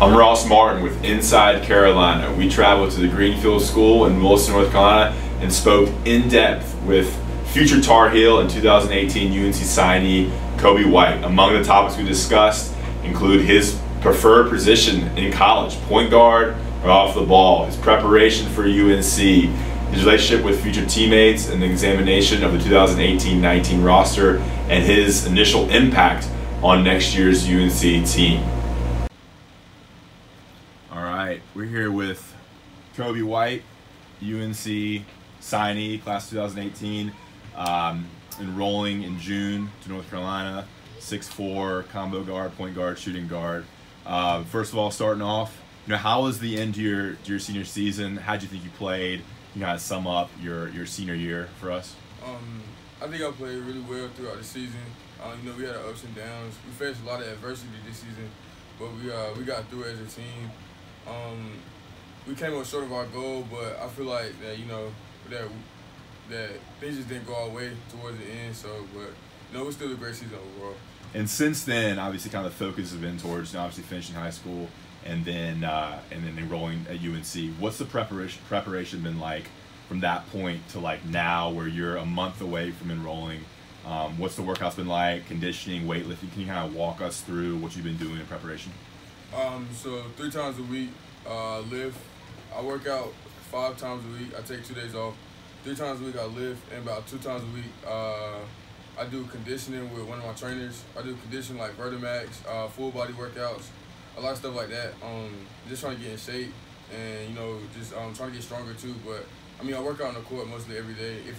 I'm Ross Martin with Inside Carolina. We traveled to the Greenfield School in Wilson, North Carolina, and spoke in depth with future Tar Heel and 2018 UNC signee Coby White. Among the topics we discussed include his preferred position in college, point guard or off the ball, his preparation for UNC, his relationship with future teammates, and the examination of the 2018-19 roster, and his initial impact on next year's UNC team. All right, we're here with Coby White, UNC signee, class 2018, enrolling in June to North Carolina, 6'4", combo guard, point guard, shooting guard. First of all, starting off, how was the end to your senior season? How'd you think you played? You kind of sum up your senior year for us. I think I played really well throughout the season. We had our ups and downs. We faced a lot of adversity this season, but we got through it as a team. We came up short of our goal, but I feel like that that things just didn't go our way towards the end. So, but it was still a great season overall. And since then, obviously, kind of the focus has been towards obviously finishing high school and then enrolling at UNC. What's the preparation been like from that point to like now, where you're a month away from enrolling? What's the workouts been like? Conditioning, weightlifting? Can you kind of walk us through what you've been doing in preparation? So 3 times a week, lift. I work out 5 times a week. I take 2 days off. 3 times a week I lift, and about 2 times a week I do conditioning with one of my trainers. I do conditioning like Vertimax, full body workouts, a lot of stuff like that. Just trying to get in shape, and just trying to get stronger too. But I work out on the court mostly every day. If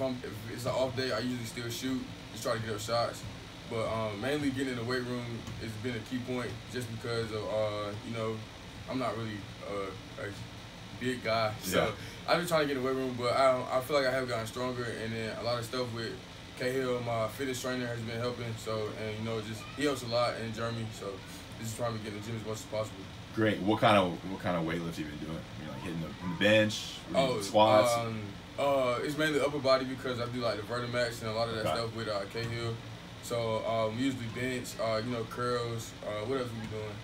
it's an off day, I usually still shoot, just try to get up shots. But mainly getting in the weight room has been a key point, just because of I'm not really a big guy, so yeah. I've been trying to get in the weight room, but I feel like I have gotten stronger, and then a lot of stuff with Cahill, my fitness trainer, has been helping. So, and just he helps a lot, and Jeremy. So this is trying to get in the gym as much as possible. Great. What kind of weightlifts you been doing? Like hitting the bench, squats. It's mainly upper body, because I do like the Vertimax and a lot of that stuff with Cahill. So we usually bench, curls. What else we be doing?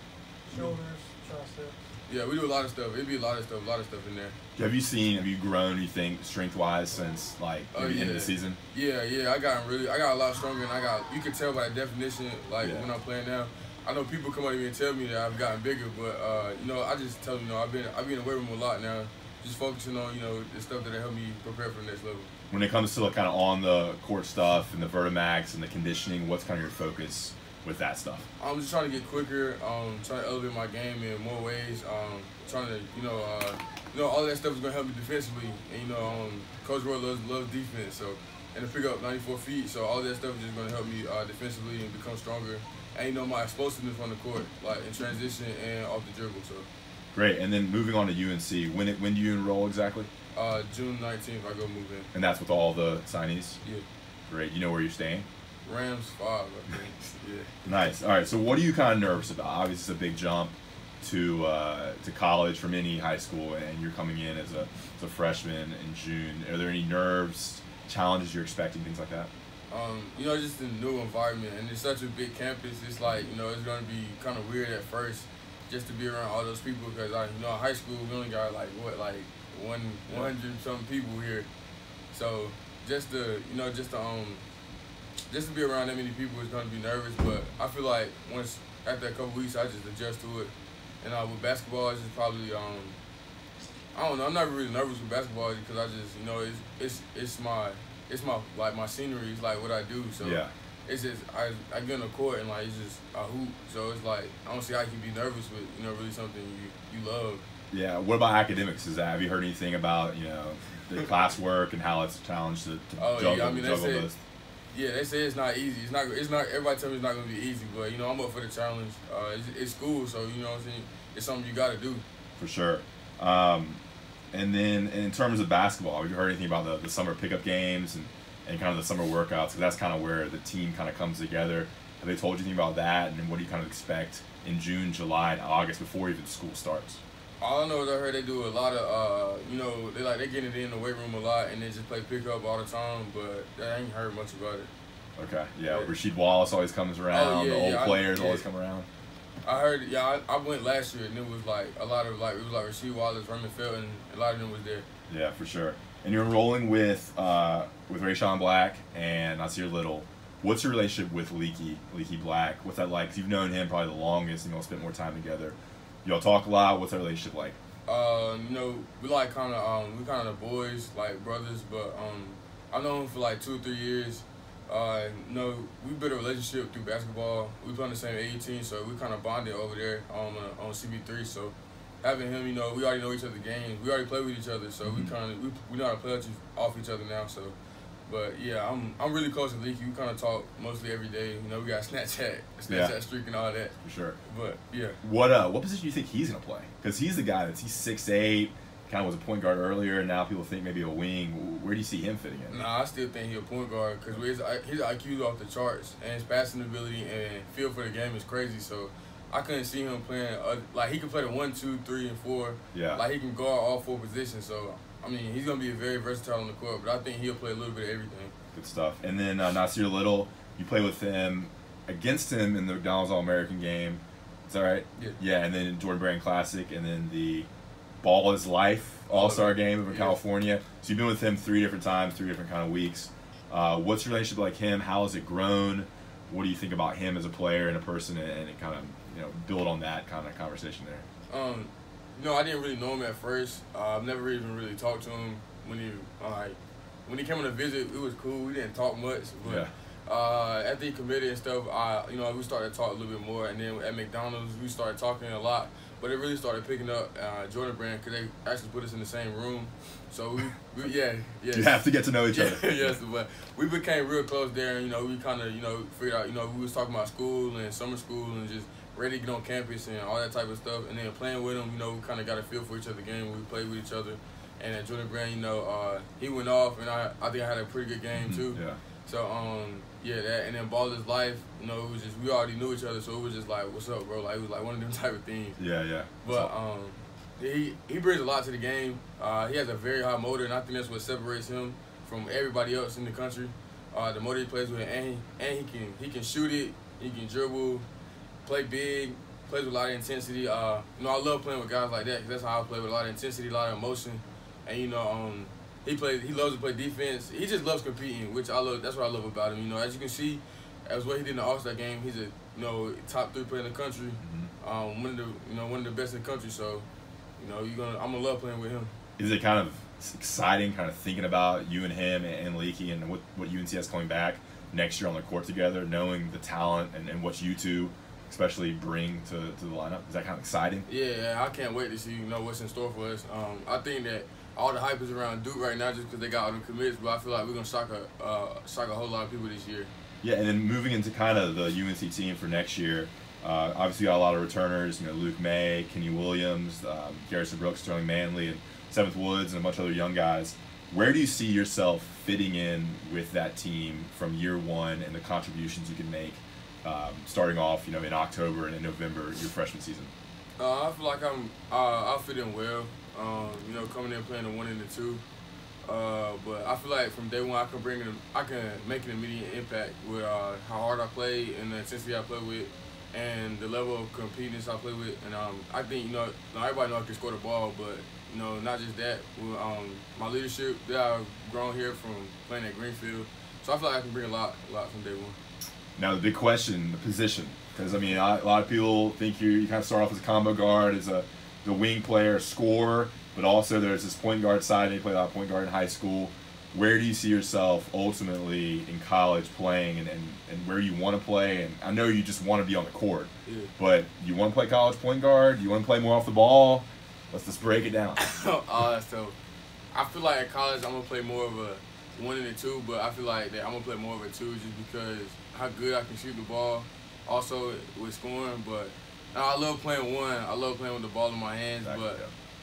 Shoulders, triceps. Yeah, we do a lot of stuff. It'd be a lot of stuff in there. Have you grown, you think, strength-wise since like the end of the season? Yeah, I got a lot stronger, and you can tell by the definition, when I'm playing now. I know people come up to me and tell me that I've gotten bigger, but I just tell them, I've been in the weight room a lot now, just focusing on the stuff that help me prepare for the next level. When it comes to kind of on the court stuff and the Vertimax and the conditioning, what's kind of your focus with that stuff? I'm just trying to get quicker, trying to elevate my game in more ways, trying to, all that stuff is going to help me defensively. And, Coach Roy loves defense, so, and to pick up 94 feet, so all that stuff is just going to help me defensively and become stronger. And, my explosiveness on the court, like in transition and off the dribble, so. Great, and then moving on to UNC, when do you enroll exactly? June 19th, I go move in. And that's with all the signees? Yeah. Great. You know where you're staying? Rams 5, I think. Yeah. Nice. All right. So, what are you kind of nervous about? Obviously, it's a big jump to college from any high school, and you're coming in as a freshman in June. Are there any nerves, challenges you're expecting, things like that? Just a new environment, and it's such a big campus. It's like it's going to be kind of weird at first, just to be around all those people, because in high school we only got 100 something people here. So just to be around that many people is going to be nervous, but I feel like after a couple weeks, I just adjust to it. And with basketball, it's just probably I don't know. I'm not really nervous with basketball, because I just it's my scenery. It's like what I do. So yeah. It's just I get on the court, and it's just a hoop. So it's like I don't see how you can be nervous with really something you love. Yeah. What about academics? Have you heard anything about the classwork and how it's a challenge to juggle those? Yeah, they say it's not easy. It's not. Everybody tell me it's not gonna be easy, but I'm up for the challenge. It's school, so what I'm saying. It's something you got to do. For sure. And then in terms of basketball, have you heard anything about the summer pickup games and kind of the summer workouts? Because that's kind of where the team kind of comes together. Have they told you anything about that? And then what do you kind of expect in June, July, and August before even school starts? All I know is I heard they do a lot of, they getting it in the weight room a lot, and they just play pickup all the time, but I ain't heard much about it. Okay, yeah. Rasheed Wallace always comes around. The old players always come around. I heard, yeah, I went last year, and it was like a lot of it was like Rasheed Wallace, Raymond Felton, a lot of them was there. Yeah, for sure. And you're enrolling with Rayshawn Black and Nasir Little. What's your relationship with Leaky Black? What's that like? 'Cause you've known him probably the longest, and y'all spent more time together. Y'all talk a lot. What's that relationship like? We like kind of the boys, like brothers, but I've known him for like 2 or 3 years. We built a relationship through basketball. We play on the same A team, so we kind of bonded over there on CB3. So having him, we already know each other's games. We already play with each other, so we know how to play off each other now. So, but yeah, I'm really close to Leaky. We kind of talk mostly every day. We got Snapchat streak and all that. For sure. But yeah. What position do you think he's gonna play? Because he's the guy he's 6'8". Kind of was a point guard earlier, and now people think maybe a wing. Where do you see him fitting in? Nah, I still think he's a point guard because his IQ is off the charts, and his passing ability and feel for the game is crazy. So I couldn't see him playing like he can play the 1, 2, 3, and 4. Yeah. Like he can guard all 4 positions. So I mean, he's gonna be very versatile on the court, but I think he'll play a little bit of everything. Good stuff. And then Nasir Little, you play with him against him in the McDonald's All-American game. Is that right? Yeah. Yeah, and then Jordan Brand Classic, and then the Ball is Life All-Star game over in California. So you've been with him 3 different times, 3 different kind of weeks. What's your relationship like him? How has it grown? What do you think about him as a player and a person, and kind of build on that kind of conversation there? I didn't really know him at first. I've never even really talked to him when he came on a visit. It was cool. We didn't talk much, but after he committed and stuff, we started to talk a little bit more. And then at McDonald's, we started talking a lot. But it really started picking up Jordan Brand because they actually put us in the same room. So we You have to get to know each other. Yes, but we became real close there. And, we kind of figured out we was talking about school and summer school and just ready to get on campus and all that type of stuff. And then playing with him, we kind of got a feel for each other's game. We played with each other. And Jordan Brand, he went off, and I think I had a pretty good game too. Yeah. So that, and then Ball is Life, it was just, we already knew each other, so it was just like, what's up, bro? Like, it was like one of them type of things. Yeah. But he brings a lot to the game. He has a very high motor, and I think that's what separates him from everybody else in the country. The motor he plays with, and he can shoot it, he can dribble, play big, plays with a lot of intensity. I love playing with guys like that because that's how I play, with a lot of intensity, a lot of emotion, and he loves to play defense. He just loves competing, which I love. That's what I love about him. As you can see, as what he did in the All-Star game, he's a top 3 player in the country, one of the best in the country. So, I'm gonna love playing with him. Is it kind of exciting, kind of thinking about you and him and Leaky and what UNC has coming back next year on the court together, knowing the talent and what you two especially bring to the lineup? Is that kind of exciting? Yeah, I can't wait to see what's in store for us. I think that all the hype is around Duke right now just because they got all the commits, but I feel like we're gonna shock a whole lot of people this year. Yeah, and then moving into kind of the UNC team for next year, obviously got a lot of returners. Luke May, Kenny Williams, Garrison Brooks, Sterling Manley, and Seventh Woods, and a bunch of other young guys. Where do you see yourself fitting in with that team from year one and the contributions you can make, starting off, in October and in November, your freshman season? I feel like I'll fit in well. Coming in playing the 1 and the 2. But I feel like from day one I can make an immediate impact with how hard I play and the intensity I play with and the level of competitiveness I play with. And I think everybody knows I can score the ball, but not just that. With my leadership that I've grown here from playing at Greenfield, so I feel like I can bring a lot from day one. Now the big question, the position, because a lot of people think you kind of start off as a combo guard, as the wing player, scorer, but also there's this point guard side, and you play a lot of point guard in high school. Where do you see yourself ultimately in college playing, and where you want to play? And I know you just want to be on the court, but you want to play college point guard? Do you want to play more off the ball? Let's just break it down. So I feel like at college I'm going to play more of a 1 and a 2, but I feel like that I'm going to play more of a 2 just because how good I can shoot the ball, also with scoring, but I love playing 1. I love playing with the ball in my hands, exactly,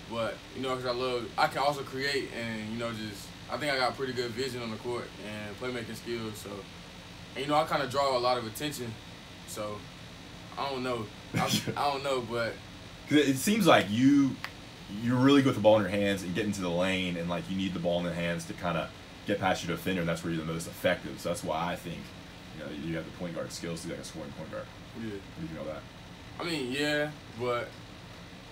but because I can also create and I think I got pretty good vision on the court and playmaking skills. So, and I kind of draw a lot of attention. So, I don't know. I don't know, but because it seems like you're really good with the ball in your hands and get into the lane, and you need the ball in the hands to kind of get past your defender, and that's where you're the most effective. So that's why I think you have the point guard skills to be like a scoring point guard. Yeah. Did you know that? I mean, yeah, but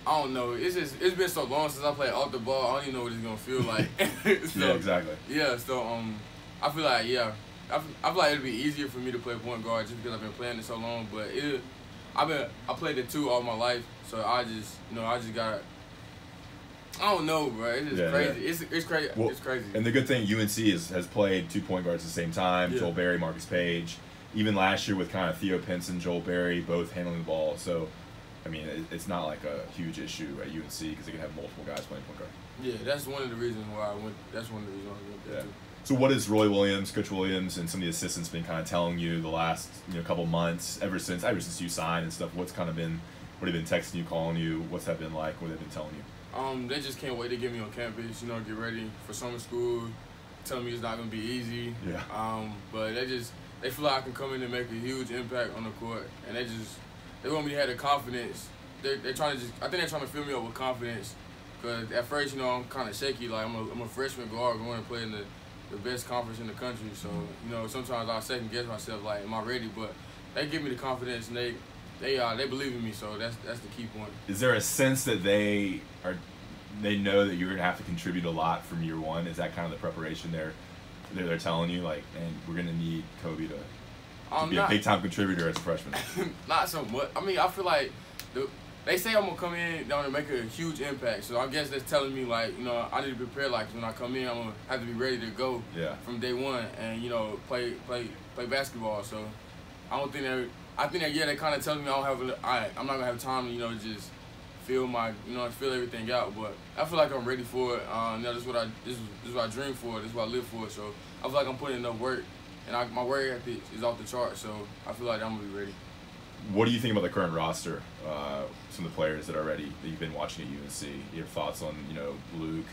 I don't know. It's been so long since I played off the ball. I don't even know what it's gonna feel like. So, yeah, exactly. Yeah, so I feel like I feel like it'd be easier for me to play point guard just because I've been playing it so long. But I played the 2 all my life, so I just got. I don't know, bro. It's just crazy. Yeah. It's crazy. Well, it's crazy. And the good thing, UNC has played 2 point guards at the same time. Yeah. Joel Berry, Marcus Page. Even last year with kind of Theo Pinson, Joel Berry, both handling the ball. So, I mean, it's not like a huge issue at UNC because they can have multiple guys playing point guard. Yeah, that's one of the reasons why I went. That's one of the reasons why I went there too. So what is Roy Williams, Coach Williams, and some of the assistants been kind of telling you the last couple months, ever since you signed and stuff? What have they been texting you, calling you? What's that been like? What have they been telling you? They just can't wait to get me on campus. Get ready for summer school. Telling me it's not gonna be easy. Yeah. But they feel like I can come in and make a huge impact on the court, and they want me to have the confidence. I think they're trying to fill me up with confidence. Cause at first, I'm kind of shaky. Like I'm a freshman guard going to play in the best conference in the country. So sometimes I second guess myself. Like, am I ready? But they give me the confidence, and they believe in me. So that's the key point. Is there a sense that they know that you're gonna have to contribute a lot from year one? Is that kind of the preparation they're telling you, like, and we're gonna need Coby to be a big time contributor as a freshman? Not so much. I mean, I feel like they say I'm gonna come in down and make a huge impact. So I guess that's telling me, like, I need to be prepared. Like, when I come in, I'm gonna have to be ready to go from day one and play basketball. So I don't think that. I think that they're kind of telling me I'm not gonna have time to just feel everything out. But I feel like I'm ready for it. This is what I dream for. This is what I live for. So I feel like I'm putting enough work, and my work ethic is off the chart. So I feel like I'm gonna be ready. What do you think about the current roster? Some of the players that you've been watching at UNC. Your thoughts on Luke,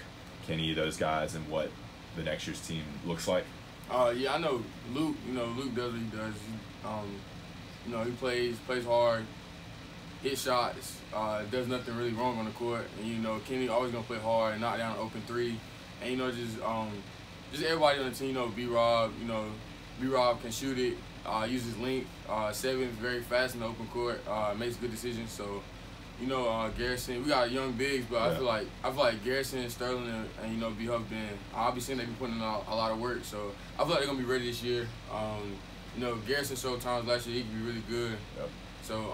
Kenny, those guys, and what the next year's team looks like? Yeah, I know Luke. Luke does what he does. He plays hard, hits shots, does nothing really wrong on the court. And Kenny always gonna play hard and knock down an open 3. And just everybody on the team. B-Rob. B-Rob can shoot it. Uses length. 7 is very fast in the open court. Makes good decisions. So, Garrison. We got young bigs, but yeah. I feel like Garrison, Sterling, and B Huff I'll be seeing they be putting in a lot of work. So I feel like they're gonna be ready this year. Garrison showed times last year he could be really good. Yep. So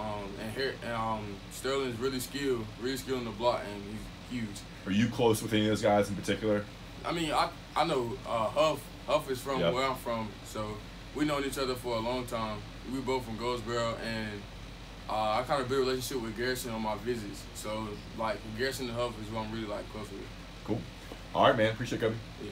Sterling's really skilled in the block, and he's huge. Are you close with any of those guys in particular? I mean, I know Huff. Huff is from where I'm from, so we've known each other for a long time. We both from Goldsboro, and I kind of built a relationship with Garrison on my visits. So, like, Garrison and Huff is who I'm really, close with. Cool. All right, man. Appreciate it, Coby. Yeah.